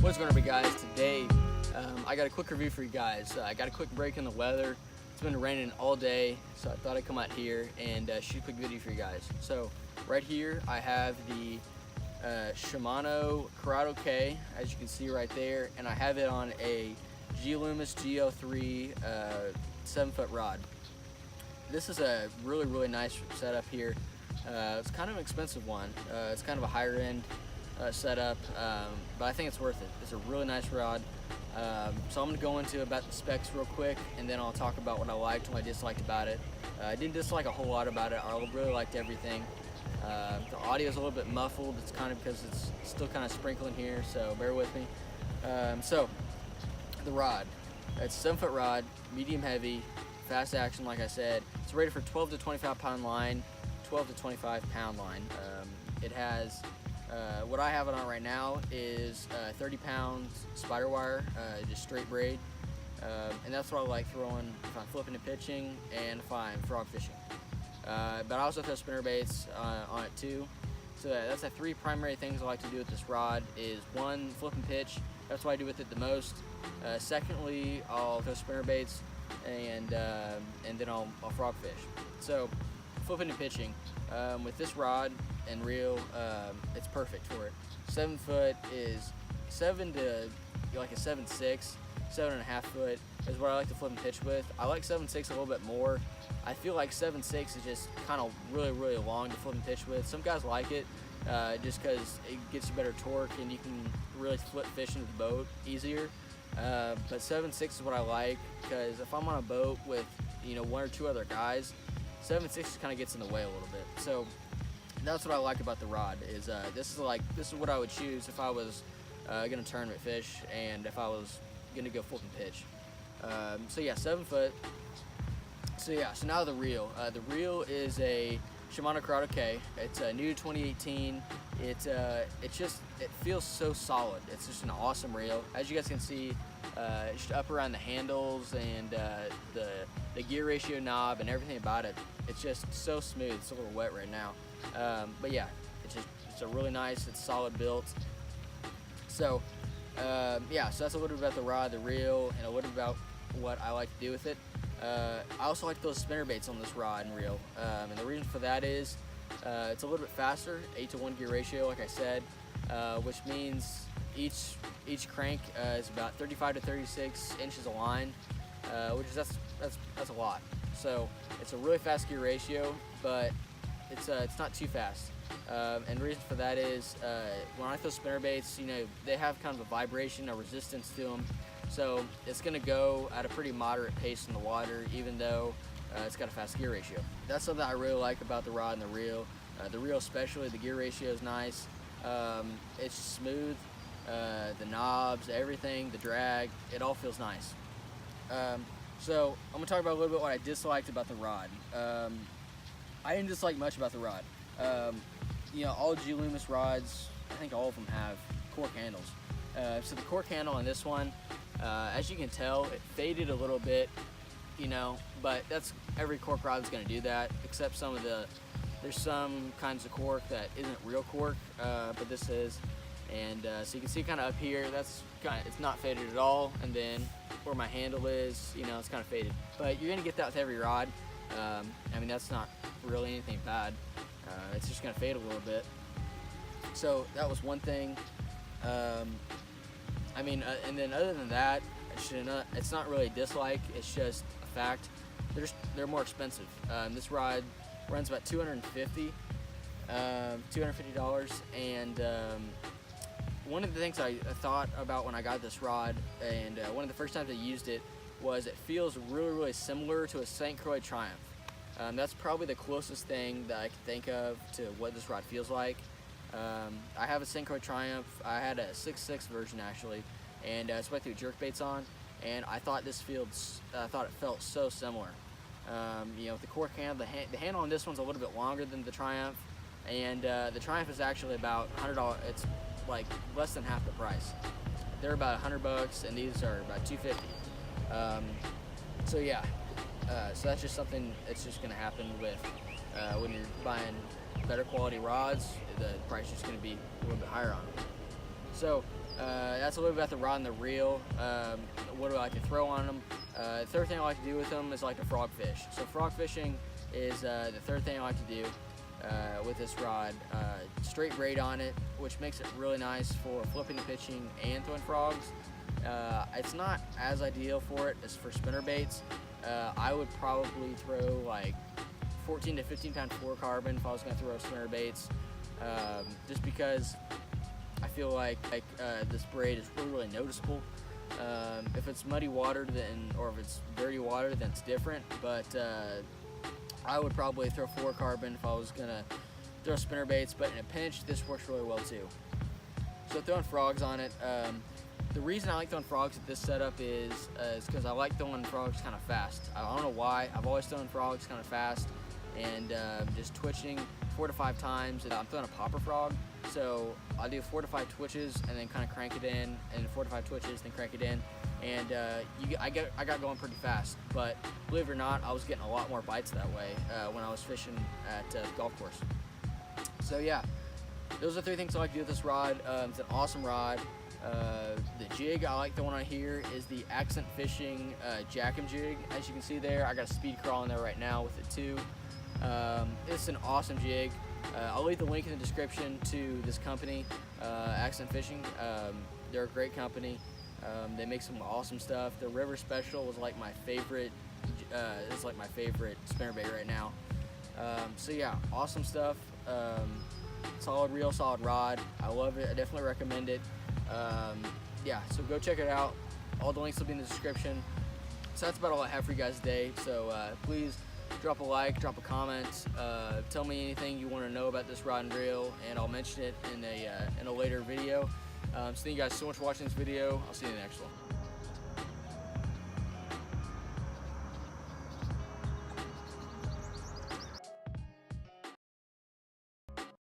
What's going on, guys? Today I got a quick review for you guys. I got a quick break in the weather. It's been raining all day, so I thought I'd come out here and shoot a quick video for you guys. So right here I have the Shimano Curado K, as you can see right there, and I have it on a G.Loomis GL3 7-foot rod. This is a really nice setup here. It's kind of an expensive one. It's kind of a higher end setup, but I think it's worth it. It's a really nice rod. So I'm going to go into about the specs real quick, and then I'll talk about what I liked and what I disliked about it. I didn't dislike a whole lot about it. I really liked everything. The audio is a little bit muffled. It's kind of because it's still kind of sprinkling here, so bear with me. So the rod, it's a 7-foot rod, medium heavy, fast action. Like I said, it's rated for 12 to 25 pound line, 12 to 25 pound line. It has what I have it on right now is 30 pounds spider wire, just straight braid, and that's what I like throwing if I'm flipping and pitching and if I'm frog fishing. But I also throw spinner baits on it too. So that's the three primary things I like to do with this rod. Is one, flip and pitch. That's what I do with it the most. Secondly, I'll throw spinner baits, and then I'll frog fish. So flipping and pitching with this rod and reel, it's perfect for it. 7 foot is 7 to like a 7.6, 7.5 foot is what I like to flip and pitch with. I like 7.6 a little bit more. I feel like 7.6 is just kind of really long to flip and pitch with. Some guys like it just because it gets you better torque and you can really flip fish into the boat easier. But 7.6 is what I like, because if I'm on a boat with one or two other guys, 7.6 kind of gets in the way a little bit. So that's what I like about the rod. Is this is what I would choose if I was gonna tournament fish and if I was gonna go flip and pitch. So yeah, 7 foot. So yeah, so now the reel. The reel is a Shimano Curado K. It's a new 2018. It feels so solid. It's just an awesome reel. As you guys can see, just up around the handles and the gear ratio knob and everything about it. It's just so smooth. It's a little wet right now, but yeah, it's a really nice. It's solid built. So yeah, so that's a little bit about the rod, the reel, and a little bit about what I like to do with it. I also like those spinner baits on this rod and reel, and the reason for that is it's a little bit faster, 8-to-1 gear ratio, like I said, which means each crank is about 35 to 36 inches of line, which is that's a lot. So it's a really fast gear ratio, but it's not too fast. And the reason for that is when I throw spinner baits, they have kind of a vibration, a resistance to them. So it's going to go at a pretty moderate pace in the water, even though it's got a fast gear ratio. That's something I really like about the rod and the reel. The reel especially, the gear ratio is nice. It's smooth. The knobs, everything, the drag, it all feels nice. So I'm going to talk about a little bit what I disliked about the rod. I didn't dislike much about the rod. All G.Loomis rods, I think all of them have cork handles. So the cork handle on this one, as you can tell, it faded a little bit, but that's every cork rod is going to do that, except there's some kinds of cork that isn't real cork, but this is. And so you can see kind of up here, it's not faded at all, and then where my handle is, it's kind of faded. But you're going to get that with every rod. That's not really anything bad. It's just going to fade a little bit. So that was one thing. And then other than that, it's not really a dislike. It's just a fact. They're more expensive. This rod runs about $250, and one of the things I thought about when I got this rod, and one of the first times I used it, was it feels really similar to a St. Croix Triumph. That's probably the closest thing that I can think of to what this rod feels like. I have a St. Croix Triumph. I had a 6.6 version actually, and that's what I threw jerkbaits on, and I thought it felt so similar. With the cork handle, the handle on this one's a little bit longer than the Triumph, and the Triumph is actually about $100. It's like less than half the price. They're about $100, and these are about $250. So yeah, so that's just something that's just going to happen with when you're buying better quality rods. The price is going to be a little bit higher on them. So that's a little bit about the rod and the reel. What do I like to throw on them? The third thing I like to do with them is like to frog fish. So frog fishing is the third thing I like to do with this rod. Straight braid on it, which makes it really nice for flipping and pitching and throwing frogs. It's not as ideal for it as for spinner baits. I would probably throw like 14 to 15 pound fluorocarbon if I was going to throw spinner baits, just because I feel like this braid is really noticeable. If it's muddy water, or if it's dirty water, then it's different. But I would probably throw fluorocarbon if I was gonna throw spinner baits. But in a pinch, this works really well too. So throwing frogs on it. The reason I like throwing frogs at this setup is because I like throwing frogs kind of fast. I don't know why. I've always thrown frogs kind of fast, and just twitching 4 to 5 times. And I'm throwing a popper frog, so I'll do 4 to 5 twitches and then kind of crank it in, and 4 to 5 twitches, then crank it in, and I got going pretty fast. But believe it or not, I was getting a lot more bites that way when I was fishing at the golf course. So yeah, those are 3 things I like to do with this rod. It's an awesome rod. The jig I like throwing on here is the Accent Fishing Jack-em jig. As you can see there, I got a speed crawl in there right now with it too. It's an awesome jig. I'll leave the link in the description to this company, Accent Fishing. They're a great company. They make some awesome stuff. The River Special is like my favorite. It's like my favorite spinnerbait right now. So yeah, awesome stuff. Solid reel, solid rod. I love it. I definitely recommend it. Yeah, so go check it out. All the links will be in the description. So that's about all I have for you guys today. So please drop a like, drop a comment, tell me anything you want to know about this rod and reel, and I'll mention it in a later video. So thank you guys so much for watching this video. I'll see you in the next one.